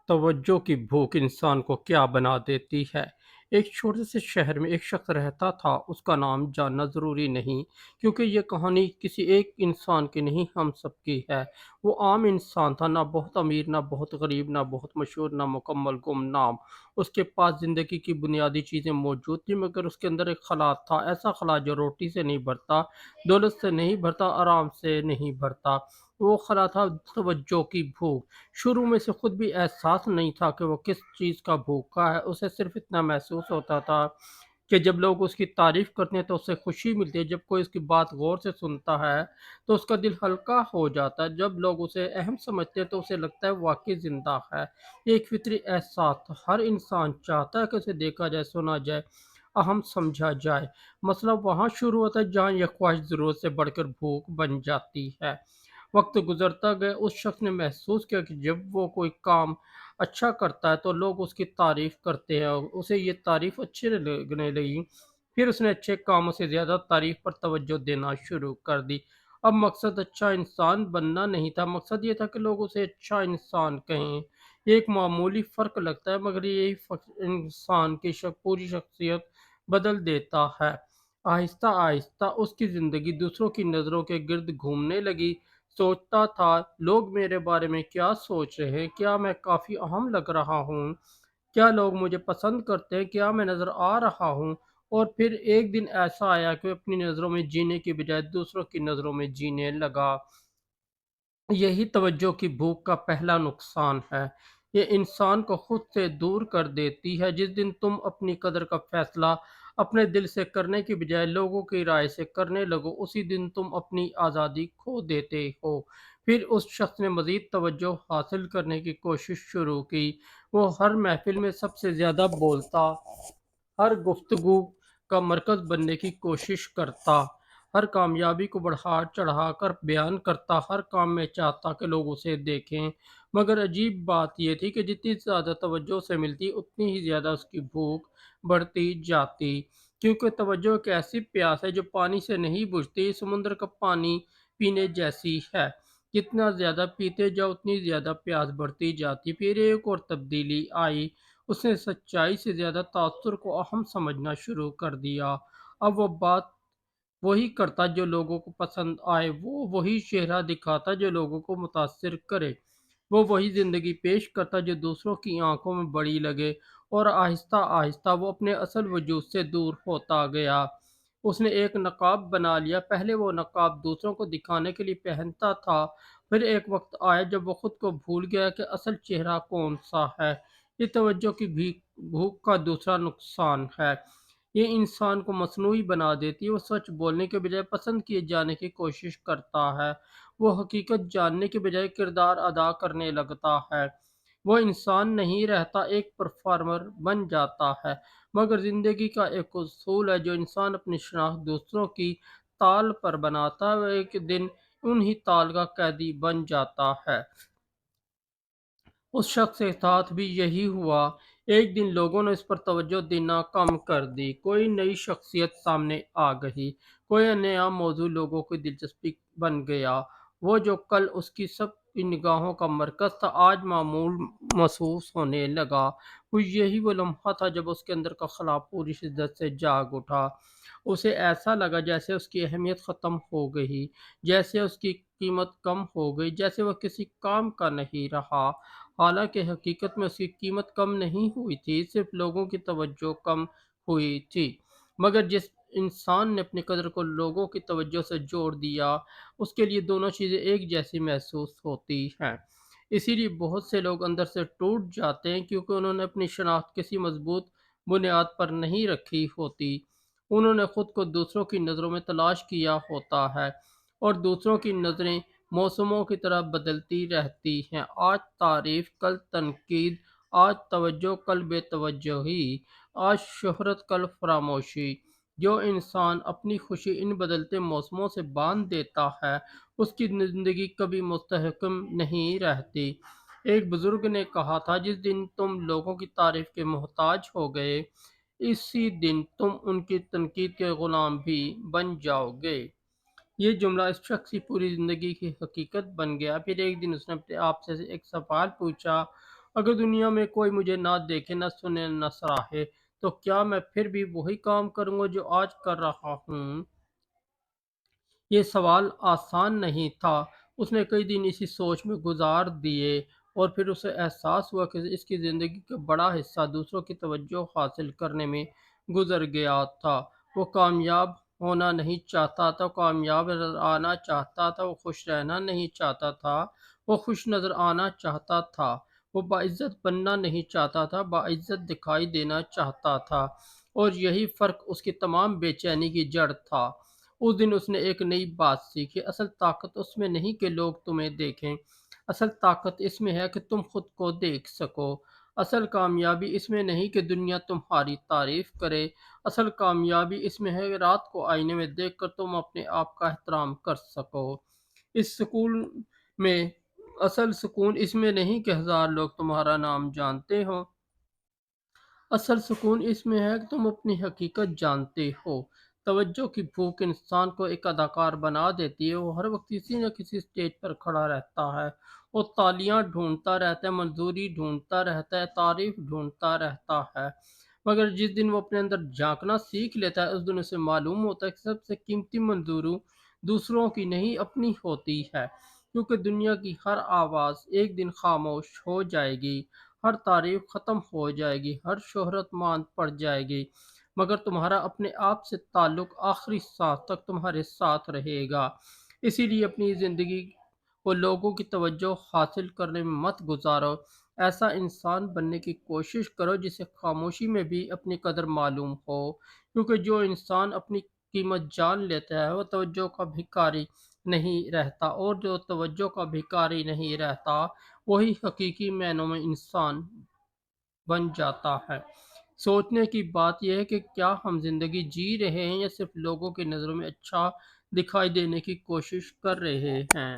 توجہ کی بھوک انسان کو کیا بنا دیتی ہے؟ ایک چھوٹے سے شہر میں ایک شخص رہتا تھا، اس کا نام جاننا ضروری نہیں، کیونکہ یہ کہانی کسی ایک انسان کی نہیں، ہم سب کی ہے۔ وہ عام انسان تھا، نہ بہت امیر، نہ بہت غریب، نہ بہت مشہور، نہ مکمل گمنام۔ اس کے پاس زندگی کی بنیادی چیزیں موجود تھیں، مگر اس کے اندر ایک خلا تھا، ایسا خلا جو روٹی سے نہیں بھرتا، دولت سے نہیں بھرتا، آرام سے نہیں بھرتا۔ وہ خلا تھا توجہ کی بھوک۔ شروع میں سے خود بھی احساس نہیں تھا کہ وہ کس چیز کا بھوکا ہے، اسے صرف اتنا محسوس ہوتا تھا کہ جب لوگ اس کی تعریف کرتے ہیں تو اسے خوشی ملتی ہے، جب کوئی اس کی بات غور سے سنتا ہے تو اس کا دل ہلکا ہو جاتا ہے، جب لوگ اسے اہم سمجھتے ہیں تو اسے لگتا ہے واقعی زندہ ہے۔ یہ ایک فطری احساس تھا، ہر انسان چاہتا ہے کہ اسے دیکھا جائے، سنا جائے، اہم سمجھا جائے۔ مسئلہ وہاں شروع ہوتا ہے جہاں یہ خواہش ضرورت سے بڑھ کر بھوک بن جاتی ہے۔ وقت گزرتا گیا، اس شخص نے محسوس کیا کہ جب وہ کوئی کام اچھا کرتا ہے تو لوگ اس کی تعریف کرتے ہیں، اور اسے یہ تعریف اچھی لگنے لگی۔ پھر اس نے اچھے کاموں سے زیادہ تعریف پر توجہ دینا شروع کر دی۔ اب مقصد اچھا انسان بننا نہیں تھا، مقصد یہ تھا کہ لوگ اسے اچھا انسان کہیں۔ یہ ایک معمولی فرق لگتا ہے، مگر یہی فرق انسان کی پوری شخصیت بدل دیتا ہے۔ آہستہ آہستہ اس کی زندگی دوسروں کی نظروں کے گرد گھومنے لگی۔ سوچتا تھا، لوگ میرے بارے میں کیا سوچ رہے ہیں؟ کیا میں کافی اہم لگ رہا ہوں؟ کیا لوگ مجھے پسند کرتے ہیں؟ کیا میں نظر آ رہا ہوں؟ اور پھر ایک دن ایسا آیا کہ اپنی نظروں میں جینے کی بجائے دوسروں کی نظروں میں جینے لگا۔ یہی توجہ کی بھوک کا پہلا نقصان ہے۔ یہ انسان کو خود سے دور کر دیتی ہے۔ جس دن تم اپنی قدر کا فیصلہ اپنے دل سے کرنے کی بجائے لوگوں کی رائے سے کرنے لگو، اسی دن تم اپنی آزادی کھو دیتے ہو۔ پھر اس شخص نے مزید توجہ حاصل کرنے کی کوشش شروع کی۔ وہ ہر محفل میں سب سے زیادہ بولتا، ہر گفتگو کا مرکز بننے کی کوشش کرتا، ہر کامیابی کو بڑھا چڑھا کر بیان کرتا، ہر کام میں چاہتا کہ لوگ اسے دیکھیں۔ مگر عجیب بات یہ تھی کہ جتنی زیادہ توجہ سے ملتی، اتنی ہی زیادہ اس کی بھوک بڑھتی جاتی، کیونکہ توجہ ایک ایسی پیاس ہے جو پانی سے نہیں بجھتی، سمندر کا پانی پینے جیسی ہے۔ جتنا زیادہ پیتے جاؤ اتنی زیادہ پیاس بڑھتی جاتی۔ پھر ایک اور تبدیلی آئی، اس نے سچائی سے زیادہ تاثر کو اہم سمجھنا شروع کر دیا۔ اب وہ بات وہی کرتا جو لوگوں کو پسند آئے، وہ وہی چہرہ دکھاتا جو لوگوں کو متاثر کرے، وہ وہی زندگی پیش کرتا جو دوسروں کی آنکھوں میں بڑی لگے، اور آہستہ آہستہ وہ اپنے اصل وجود سے دور ہوتا گیا۔ اس نے ایک نقاب بنا لیا۔ پہلے وہ نقاب دوسروں کو دکھانے کے لیے پہنتا تھا، پھر ایک وقت آیا جب وہ خود کو بھول گیا کہ اصل چہرہ کون سا ہے۔ یہ توجہ کی بھوک کا دوسرا نقصان ہے۔ یہ انسان کو مصنوعی بنا دیتی ہے۔ وہ سچ بولنے کے بجائے پسند کیے جانے کی کوشش کرتا ہے، وہ حقیقت جاننے کے بجائے کردار ادا کرنے لگتا ہے۔ وہ انسان نہیں رہتا، ایک پرفارمر بن جاتا ہے۔ مگر زندگی کا ایک اصول ہے، جو انسان اپنی شناخت دوسروں کی تال پر بناتا ہے وہ ایک دن انہی تال کا قیدی بن جاتا ہے۔ اس شخص کے ساتھ بھی یہی ہوا۔ ایک دن لوگوں نے اس پر توجہ دینا کم کر دی، کوئی نئی شخصیت سامنے آ گئی، کوئی نیا موضوع لوگوں کی دلچسپی بن گیا۔ وہ جو کل اس کی سب کی نگاہوں کا مرکز تھا، آج معمول محسوس ہونے لگا۔ یہی وہ لمحہ تھا جب اس کے اندر کا خلا پوری شدت سے جاگ اٹھا۔ اسے ایسا لگا جیسے اس کی اہمیت ختم ہو گئی، جیسے اس کی قیمت کم ہو گئی، جیسے وہ کسی کام کا نہیں رہا۔ حالانکہ حقیقت میں اس کی قیمت کم نہیں ہوئی تھی، صرف لوگوں کی توجہ کم ہوئی تھی۔ مگر جس انسان نے اپنی قدر کو لوگوں کی توجہ سے جوڑ دیا، اس کے لیے دونوں چیزیں ایک جیسی محسوس ہوتی ہیں۔ اسی لیے بہت سے لوگ اندر سے ٹوٹ جاتے ہیں، کیونکہ انہوں نے اپنی شناخت کسی مضبوط بنیاد پر نہیں رکھی ہوتی۔ انہوں نے خود کو دوسروں کی نظروں میں تلاش کیا ہوتا ہے، اور دوسروں کی نظریں موسموں کی طرح بدلتی رہتی ہیں، آج تعریف، کل تنقید، آج توجہ، کل بے توجہی، آج شہرت، کل فراموشی۔ جو انسان اپنی خوشی ان بدلتے موسموں سے باندھ دیتا ہے، اس کی زندگی کبھی مستحکم نہیں رہتی۔ ایک بزرگ نے کہا تھا، جس دن تم لوگوں کی تعریف کے محتاج ہو گئے، اسی دن تم ان کی تنقید کے غلام بھی بن جاؤ گے۔ یہ جملہ اس شخص کی پوری زندگی کی حقیقت بن گیا۔ پھر ایک دن اس نے اپنے آپ سے ایک سوال پوچھا، اگر دنیا میں کوئی مجھے نہ دیکھے، نہ سنے، نہ سراہے، تو کیا میں پھر بھی وہی کام کروں گا جو آج کر رہا ہوں؟ یہ سوال آسان نہیں تھا۔ اس نے کئی دن اسی سوچ میں گزار دیے اور پھر اسے احساس ہوا کہ اس کی زندگی کا بڑا حصہ دوسروں کی توجہ حاصل کرنے میں گزر گیا تھا۔ وہ کامیاب ہونا نہیں چاہتا تھا، وہ کامیاب نظر آنا چاہتا تھا، وہ خوش رہنا نہیں چاہتا تھا، وہ خوش نظر آنا چاہتا تھا، وہ باعزت بننا نہیں چاہتا تھا، باعزت دکھائی دینا چاہتا تھا، اور یہی فرق اس کی تمام بے چینی کی جڑ تھا۔ اس دن اس نے ایک نئی بات سیکھی: اصل طاقت اس میں نہیں کہ لوگ تمہیں دیکھیں، اصل طاقت اس میں ہے کہ تم خود کو دیکھ سکو۔ اصل کامیابی اس میں نہیں کہ دنیا تمہاری تعریف کرے، اصل کامیابی اس میں ہے کہ رات کو آئینے میں دیکھ کر تم اپنے آپ کا احترام کر سکو۔ اس سکون میں اصل سکون اس میں نہیں کہ ہزار لوگ تمہارا نام جانتے ہوں، اصل سکون اس میں ہے کہ تم اپنی حقیقت جانتے ہو۔ توجہ کی بھوک انسان کو ایک اداکار بنا دیتی ہے۔ وہ ہر وقت کسی نہ کسی سٹیج پر کھڑا رہتا ہے، وہ تالیاں ڈھونڈتا رہتا ہے، منظوری ڈھونڈتا رہتا ہے، تعریف ڈھونڈتا رہتا ہے، مگر جس دن وہ اپنے اندر جھانکنا سیکھ لیتا ہے، اس دن اسے معلوم ہوتا ہے کہ سب سے قیمتی منظوری دوسروں کی نہیں، اپنی ہوتی ہے، کیونکہ دنیا کی ہر آواز ایک دن خاموش ہو جائے گی، ہر تعریف ختم ہو جائے گی، ہر شہرت ماند پڑ جائے گی، مگر تمہارا اپنے آپ سے تعلق آخری سانس تک تمہارے ساتھ رہے گا۔ اسی لیے اپنی زندگی کو لوگوں کی توجہ حاصل کرنے میں مت گزارو، ایسا انسان بننے کی کوشش کرو جسے خاموشی میں بھی اپنی قدر معلوم ہو، کیونکہ جو انسان اپنی قیمت جان لیتا ہے وہ توجہ کا بھکاری نہیں رہتا، اور جو توجہ کا بھکاری نہیں رہتا وہی حقیقی معنوں میں انسان بن جاتا ہے۔ سوچنے کی بات یہ ہے کہ کیا ہم زندگی جی رہے ہیں یا صرف لوگوں کی نظروں میں اچھا دکھائی دینے کی کوشش کر رہے ہیں؟